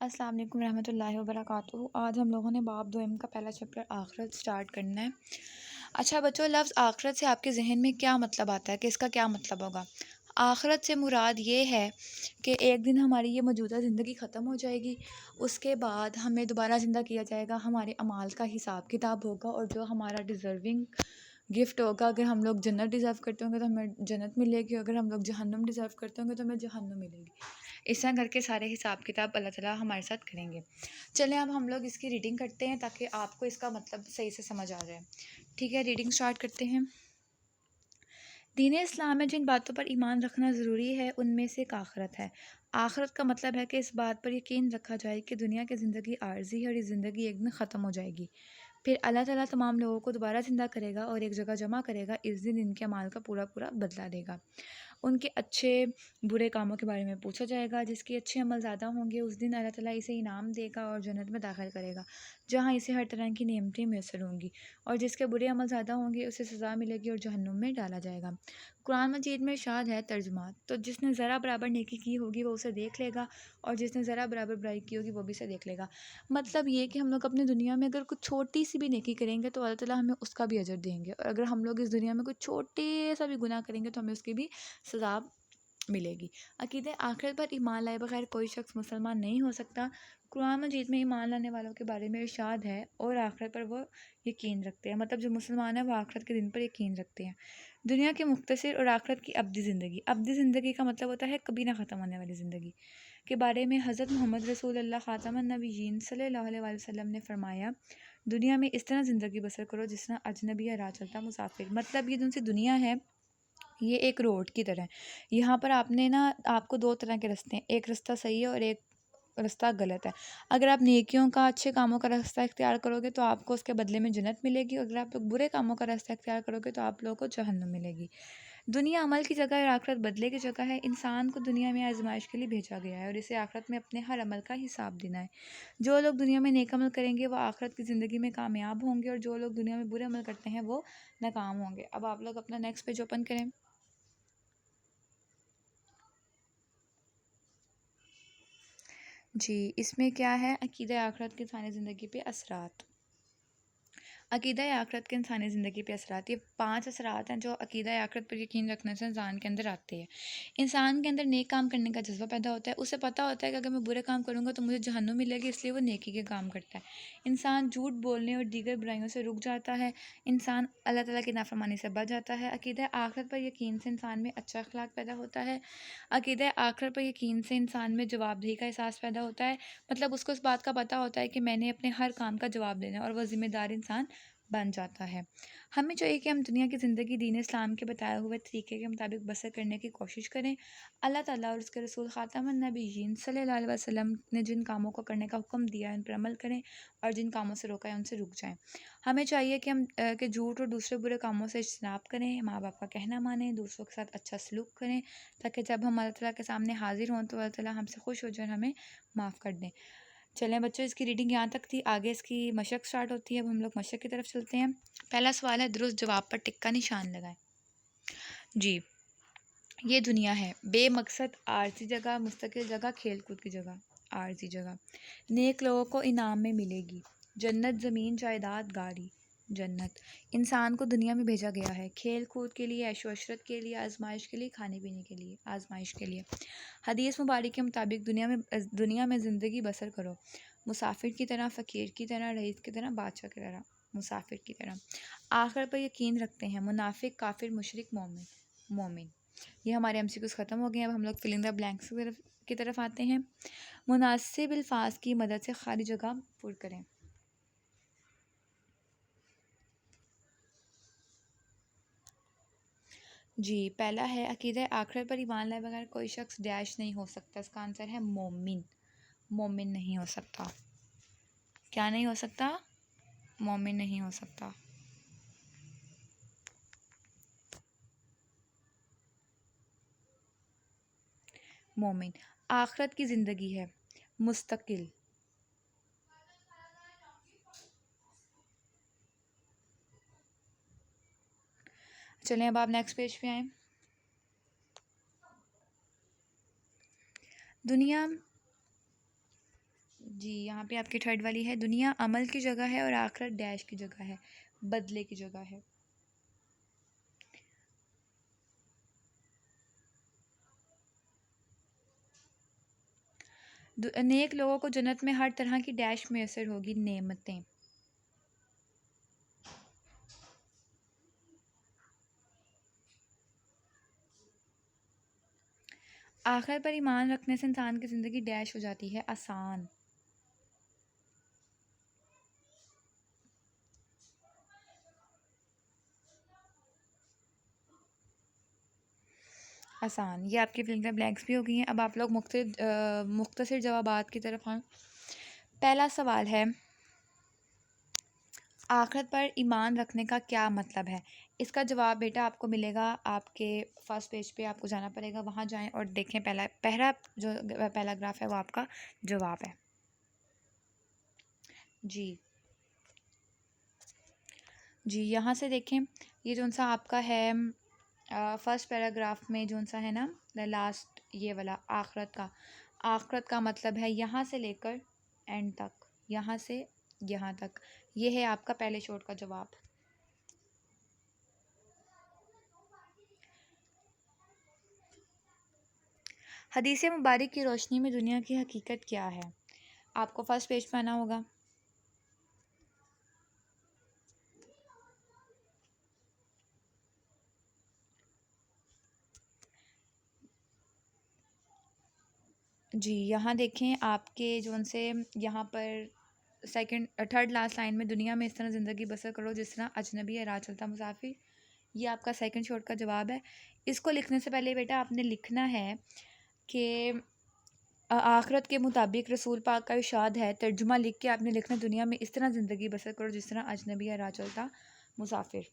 अस्सलाम वालेकुम रहमतुल्लाहि व बरकातुहू। आज हम लोगों ने बाब दोम का पहला चैप्टर आखिरत स्टार्ट करना है। अच्छा बच्चों, लफ्ज़ आखिरत से आपके जहन में क्या मतलब आता है कि इसका क्या मतलब होगा? आखिरत से मुराद ये है कि एक दिन हमारी ये मौजूदा ज़िंदगी ख़त्म हो जाएगी, उसके बाद हमें दोबारा ज़िंदा किया जाएगा, हमारे अमाल का हिसाब किताब होगा और जो हमारा डिज़र्विंग गिफ्ट होगा, अगर हम लोग जन्नत डिज़र्व करते होंगे तो हमें जन्नत मिलेगी, अगर हम लोग जहन्नुम डिज़र्व करते होंगे तो हमें जहन्नुम मिलेगी। इस तरह करके सारे हिसाब किताब अल्लाह ताला हमारे साथ करेंगे। चलें अब हम लोग इसकी रीडिंग करते हैं ताकि आपको इसका मतलब सही से समझ आ जाए। ठीक है, रीडिंग स्टार्ट करते हैं। दीन इस्लाम में जिन बातों पर ईमान रखना ज़रूरी है उनमें से एक आखिरत है। आखिरत का मतलब है कि इस बात पर यकीन रखा जाए कि दुनिया की ज़िंदगी आर्जी है और ये ज़िंदगी एक दिन ख़त्म हो जाएगी। फिर अल्लाह ताला तमाम लोगों को दोबारा ज़िंदा करेगा और एक जगह जमा करेगा। इस दिन इनके अमाल का पूरा पूरा बदला देगा। उनके अच्छे बुरे कामों के बारे में पूछा जाएगा। जिसके अच्छे अमल ज़्यादा होंगे उस दिन अल्लाह ताला इसे इनाम देगा और जन्नत में दाखिल करेगा, जहाँ इसे हर तरह की नेमतें मैसर होंगी। और जिसके बुरे अमल ज़्यादा होंगे उसे सज़ा मिलेगी और जहन्नुम में डाला जाएगा। कुरान मजीद में इरशाद है तर्जुमा, तो जिसने ज़रा बराबर नेकी की होगी वो उसे देख लेगा और जिसने ज़रा बराबर बुराई की होगी वो भी उसे देख लेगा। मतलब ये कि हम लोग अपनी दुनिया में अगर कुछ छोटी सी भी नेकी करेंगे तो अल्लाह ताला हमें उसका भी अजर देंगे, और अगर हम लोग इस दुनिया में कुछ छोटे सा भी गुनाह करेंगे तो हमें उसकी भी सज़ा मिलेगी। अक़ीदे आखिरत पर ईमान लाए बगैर कोई शख्स मुसलमान नहीं हो सकता। कुरान मजीद में ईमान लाने वालों के बारे में इरशाद है और आखिरत पर वो यकीन रखते हैं। मतलब जो मुसलमान है वो आखिरत के दिन पर यकीन रखते हैं। दुनिया की मुख्तसर और आखिरत की अब्दी ज़िंदगी। अब्दी ज़िंदगी का मतलब होता है कभी ना ख़त्म होने वाली ज़िंदगी के बारे में हज़रत मोहम्मद रसूलुल्लाह ख़ातमुन नबिय्यीन सल्लल्लाहु अलैहि वसल्लम ने फरमाया, दुनिया में इस तरह ज़िंदगी बसर करो जिस तरह अजनबी या राह चलता मुसाफिर। मतलब ये जो सी दुनिया है ये एक रोड की तरह है। यहाँ पर आपने ना आपको दो तरह के रास्ते हैं, एक रास्ता सही है और एक रास्ता गलत है। अगर आप नेकियों का अच्छे कामों का रास्ता इख्तियार करोगे तो आपको उसके बदले में जन्नत मिलेगी, और अगर आप लोग बुरे कामों का रास्ता इख्तियार करोगे तो आप लोगों को जहन्नुम मिलेगी। दुनिया अमल की जगह और आखिरत बदले की जगह है। इंसान को दुनिया में आजमाइश के लिए भेजा गया है और इसे आखिरत में अपने हर अमल का हिसाब देना है। जो लोग दुनिया में नेक अमल करेंगे वो आखिरत की ज़िंदगी में कामयाब होंगे, और जो लोग दुनिया में बुरे अमल करते हैं वो नाकाम होंगे। अब आप लोग अपना नेक्स्ट पेज ओपन करें। जी, इसमें क्या है, अक़ीदा आखिरत की इंसानी ज़िंदगी पे असरात। अक़ीदा आखिरत के इंसानी ज़िंदगी पे असरात, ये 5 असरात हैं जो अक़ीदा आखिरत पर यकीन रखने से इंसान के अंदर आते हैं। इंसान के अंदर नेक काम करने का जज़्बा पैदा होता है। उसे पता होता है कि अगर मैं बुरे काम करूँगा तो मुझे जहन्नुम मिलेगी, इसलिए वो नेकी के काम करता है। इंसान झूठ बोलने और दीगर बुराइयों से रुक जाता है। इंसान अल्लाह ताला की नाफ़रमानी से बच जाता है। अक़ीदा आखिरत पर यकीन से इंसान में अच्छा अखलाक पैदा होता है। अक़ीदा आखिरत पर यकीन से इंसान में जवाबदेही का एहसास पैदा होता है। मतलब उसको इस बात का पता होता है कि मैंने अपने हर काम का जवाब देना है, और वह ज़िम्मेदार इंसान बन जाता है। हमें चाहिए कि हम दुनिया की ज़िंदगी दीन इस्लाम के बताए हुए तरीके के मुताबिक बसर करने की कोशिश करें। अल्लाह ताला और उसके रसूल ख़ातमुन नबिय्यीन सल्लल्लाहु अलैहि वसल्लम ने जिन कामों को करने का हुक्म दिया है उन पर अमल करें, और जिन कामों से रोका है उनसे रुक जाएं। हमें चाहिए कि हम कि झूठ और दूसरे बुरे कामों से इज्तनाब करें, माँ बाप का कहना मानें, दूसरों के साथ अच्छा सलूक करें, ताकि जब हम अल्लाह ताला के सामने हाजिर हों तो अल्लाह ताला हमसे खुश हो जाए और हमें माफ़ कर दें। चलें बच्चों, इसकी रीडिंग यहाँ तक थी, आगे इसकी मशक स्टार्ट होती है। अब हम लोग मशक की तरफ चलते हैं। पहला सवाल है, दुरुस्त जवाब पर टिक का निशान लगाएं। जी, ये दुनिया है बेमकसद आरजी जगह, मुस्तकिल जगह, खेल कूद की जगह। आरजी जगह नेक लोगों को इनाम में मिलेगी। जन्नत ज़मीन जायदाद गाड़ी। जन्नत इंसान को दुनिया में भेजा गया है खेल कूद के लिए, ऐशो अशरत के लिए, आजमाइश के लिए, खाने पीने के लिए, आजमाइश के लिए। हदीस मुबारक के मुताबिक दुनिया में ज़िंदगी बसर करो, मुसाफिर की तरह, फ़कीर की तरह, रईस की तरह, बादशाह की तरह। मुसाफिर की तरह आखिर पर यकीन रखते हैं। मुनाफिक, काफिर, मुशरिक, मोमिन। मोमिन ये हमारे एमसीक्यूज़ ख़त्म हो गए। अब हम लोग फिलिंग द ब्लैंक्स की तरफ आते हैं। मुनासिब अल्फाज की मदद से खाली जगह पुर करें। जी, पहला है, अक़ीदा आखिरत पर ईमान लाए बगैर कोई शख्स डैश नहीं हो सकता। इसका आंसर है मोमिन। मोमिन नहीं हो सकता। क्या नहीं हो सकता? मोमिन नहीं हो सकता। मोमिन आखिरत की ज़िंदगी है मुस्तकिल। चलें अब आप नेक्स्ट पेज पे आएँ। दुनिया जी यहाँ पे आपकी थर्ड वाली है, दुनिया अमल की जगह है और आखिरत डैश की जगह है, बदले की जगह है। नेक लोगों को जन्नत में हर तरह की डैश मैसर होगी, नेमतें। आखिरत पर ईमान रखने से इंसान की ज़िंदगी डैश हो जाती है, आसान। आसान, ये आपकी फिल इन द ब्लैंक्स भी हो गई हैं। अब आप लोग मुख्तसर जवाबात की तरफ आएँ। पहला सवाल है, आखिरत पर ईमान रखने का क्या मतलब है? इसका जवाब बेटा आपको मिलेगा आपके फर्स्ट पेज पे, आपको जाना पड़ेगा, वहाँ जाएं और देखें। पहला ग्राफ है वो आपका जवाब है। जी जी यहाँ से देखें, ये जो सा आपका है फर्स्ट पैराग्राफ में जो सा है ना, लास्ट ये वाला आखिरत का मतलब है यहाँ से लेकर एंड तक, यहाँ से यहाँ तक। ये है आपका पहले शॉर्ट का जवाब। हदीस मुबारक की रोशनी में दुनिया की हकीकत क्या है? आपको फर्स्ट पेज पे आना होगा। जी यहाँ देखें, आपके जो से यहाँ पर थर्ड लास्ट लाइन में, दुनिया में इस तरह ज़िंदगी बसर करो जिस तरह अजनबी है राह चलता मुसाफिर। ये आपका सेकंड शॉर्ट का जवाब है। इसको लिखने से पहले बेटा आपने लिखना है कि आखिरत के मुताबिक रसूल पाक का इरशाद है, तर्जुमा लिख के आपने लिखना, दुनिया में इस तरह ज़िंदगी बसर करो जिस तरह अजनबी है राह चलता मुसाफिर।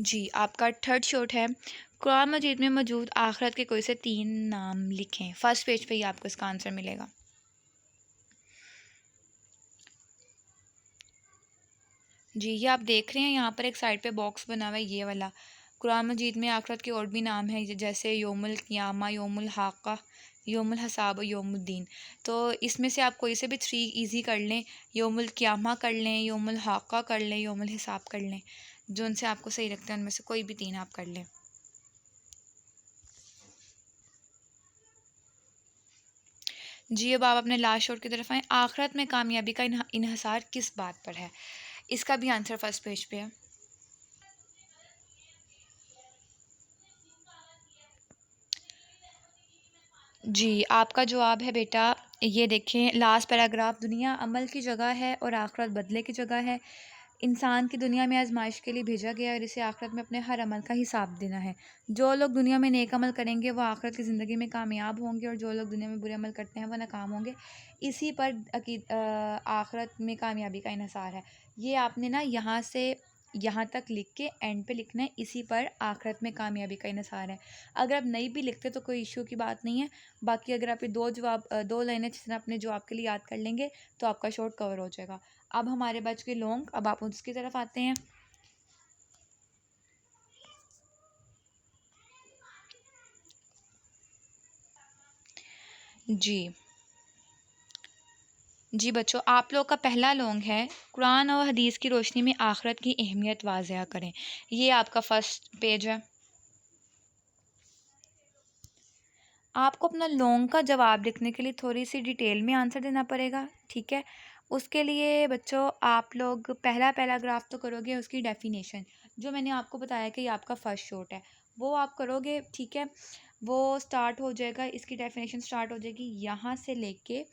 जी आपका थर्ड शॉर्ट है, कुरान मजीद में मौजूद आखिरत के कोई से 3 नाम लिखें। फर्स्ट पेज पे ही आपको इसका आंसर मिलेगा। जी ये आप देख रहे हैं, यहाँ पर एक साइड पे बॉक्स बना हुआ है, ये वाला। कुरान मजीद में आखिरत के और भी नाम हैं, जैसे योमुल क़ियामा, योमुल हाक़ा, योमुल हिसाब और योमुद्दीन। तो इसमें से आप कोई से भी 3 इजी कर लें, योमुल क़ियामा कर लें, योमुल हाक़ा कर लें, योमुल हिसाब कर लें, जो उनसे आपको सही लगता है उनमें से कोई भी 3 आप कर लें। जी अब आप अपने लास्ट शॉट की तरफ आएँ। आखिरत में कामयाबी का इन्हिसार किस बात पर है? इसका भी आंसर फर्स्ट पेज पे है। जी आपका जवाब है बेटा, ये देखें लास्ट पैराग्राफ, दुनिया अमल की जगह है और आखिरत बदले की जगह है। इंसान की दुनिया में आजमाइश के लिए भेजा गया है और इसे आखिरत में अपने हर अमल का हिसाब देना है। जो लोग दुनिया में नेक अमल करेंगे वो आखिरत की ज़िंदगी में कामयाब होंगे, और जो लोग दुनिया में बुरे अमल करते हैं वो नाकाम होंगे। इसी पर आखिरत में कामयाबी का इन्हिसार है। ये आपने ना यहाँ से यहाँ तक लिख के एंड पे लिखना है, इसी पर आखिरत में कामयाबी का इन्हिसार है। अगर आप नहीं भी लिखते तो कोई इशू की बात नहीं है। बाकी अगर आप ये 2 लाइनें जिस तरह अपने जवाब के लिए याद कर लेंगे तो आपका शॉर्ट कवर हो जाएगा। अब हमारे बच गए लॉन्ग, अब आप उसकी तरफ आते हैं। जी जी बच्चों, आप लोग का पहला लॉन्ग है, कुरान और हदीस की रोशनी में आखिरत की अहमियत वाज़िया करें। ये आपका फर्स्ट पेज है। आपको अपना लॉन्ग का जवाब लिखने के लिए थोड़ी सी डिटेल में आंसर देना पड़ेगा, ठीक है। उसके लिए बच्चों आप लोग पहला पैराग्राफ तो करोगे, उसकी डेफिनेशन जो मैंने आपको बताया कि ये आपका फर्स्ट शॉट है वो आप करोगे, ठीक है। वो स्टार्ट हो जाएगा, इसकी डेफिनेशन स्टार्ट हो जाएगी यहाँ से लेके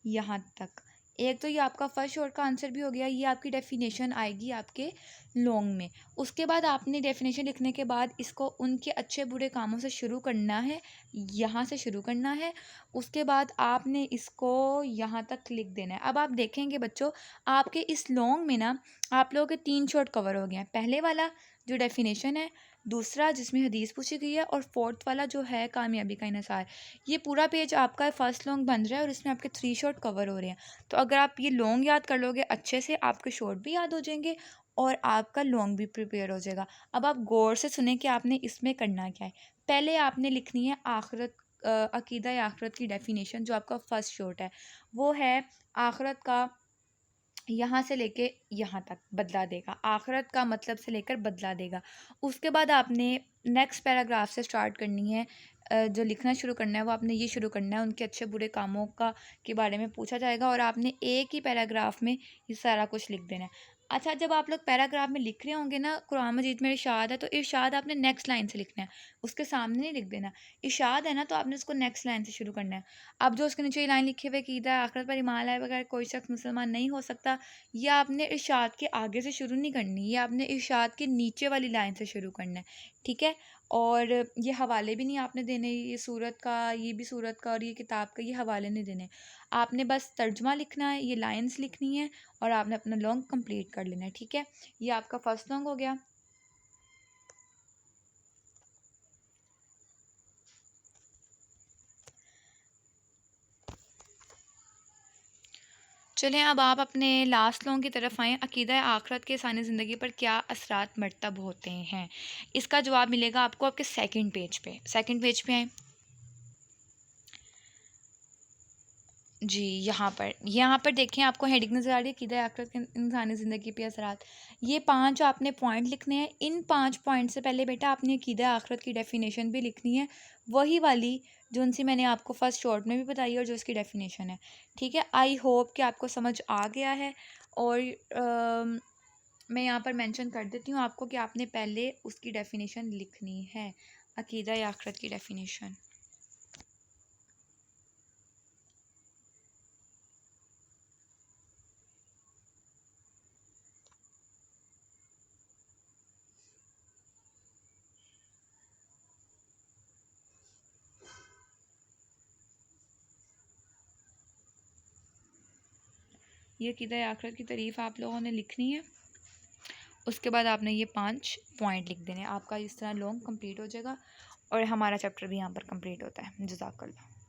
यहाँ तक। एक तो ये आपका फर्स्ट शॉट का आंसर भी हो गया, ये आपकी डेफिनेशन आएगी आपके लॉन्ग में। उसके बाद आपने डेफिनेशन लिखने के बाद इसको उनके अच्छे बुरे कामों से शुरू करना है, यहाँ से शुरू करना है। उसके बाद आपने इसको यहाँ तक लिख देना है। अब आप देखेंगे बच्चों, आपके इस लॉन्ग में ना आप लोगों के 3 शॉर्ट कवर हो गए हैं। पहले वाला जो डेफिनेशन है, दूसरा जिसमें हदीस पूछी गई है, और फोर्थ वाला जो है कामयाबी का इन्हिसार। ये पूरा पेज आपका फर्स्ट लॉन्ग बन रहा है और इसमें आपके 3 शॉर्ट कवर हो रहे हैं। तो अगर आप ये लॉन्ग याद कर लोगे अच्छे से, आपके शॉर्ट भी याद हो जाएंगे और आपका लॉन्ग भी प्रिपेयर हो जाएगा। अब आप गौर से सुने कि आपने इसमें करना क्या है। पहले आपने लिखनी है आखिरत, अकीदा या आखिरत की डेफिनेशन। जो आपका फर्स्ट शॉर्ट है वो है आखिरत का यहाँ से लेके यहाँ तक बदला देगा, आखिरत का मतलब से लेकर बदला देगा। उसके बाद आपने नेक्स्ट पैराग्राफ से स्टार्ट करनी है। जो लिखना शुरू करना है वो आपने ये शुरू करना है, उनके अच्छे बुरे कामों का के बारे में पूछा जाएगा और आपने एक ही पैराग्राफ में ये सारा कुछ लिख देना है। अच्छा, जब आप लोग पैराग्राफ में लिख रहे होंगे ना, कुरान मजीद में इरशाद है तो इरशाद आपने नेक्स्ट लाइन से लिखना है, उसके सामने नहीं लिख देना। इरशाद है ना तो आपने उसको नेक्स्ट लाइन से शुरू करना है। अब जो उसके नीचे ये लाइन लिखी हुई कीदा है आखिरत पर ईमान लाए बगैर कोई शख्स मुसलमान नहीं हो सकता, ये आपने इरशाद के आगे से शुरू नहीं करनी, ये आपने इरशाद के नीचे वाली लाइन से शुरू करना है। ठीक है। और ये हवाले भी नहीं आपने देने, ये सूरत का, ये भी सूरत का और ये किताब का, ये हवाले नहीं देने। आपने बस तर्जुमा लिखना है, ये लाइंस लिखनी है और आपने अपना लॉन्ग कंप्लीट कर लेना है। ठीक है, ये आपका फर्स्ट लॉन्ग हो गया। चलें अब आप अपने लास्ट लॉन्ग की तरफ आएँ। अकीदा आखिरत के इंसानी ज़िंदगी पर क्या असरात मरतब होते हैं, इसका जवाब मिलेगा आपको आपके सेकंड पेज पे। सेकंड पेज पे आएँ जी। यहाँ पर देखें, आपको हेडिंग नज़र आ रही है अकीदा आखिरत के इंसानी ज़िंदगी पे असरात। ये 5 आपने पॉइंट लिखने हैं। इन 5 पॉइंट से पहले बेटा आपने अकीदा आखिरत की डेफिनेशन भी लिखनी है, वही वाली जो उनसे मैंने आपको फर्स्ट शॉर्ट में भी बताई और जो उसकी डेफिनेशन है। ठीक है, आई होप कि आपको समझ आ गया है। और मैं यहाँ पर मेंशन कर देती हूँ आपको कि आपने पहले उसकी डेफिनेशन लिखनी है, अकीदा आखिरत की डेफिनेशन। ये अकीदा आखिरत की तारीफ़ आप लोगों ने लिखनी है। उसके बाद आपने ये 5 पॉइंट लिख देने, आपका इस तरह लॉन्ग कंप्लीट हो जाएगा और हमारा चैप्टर भी यहाँ पर कंप्लीट होता है। जज़ाकल्लाह।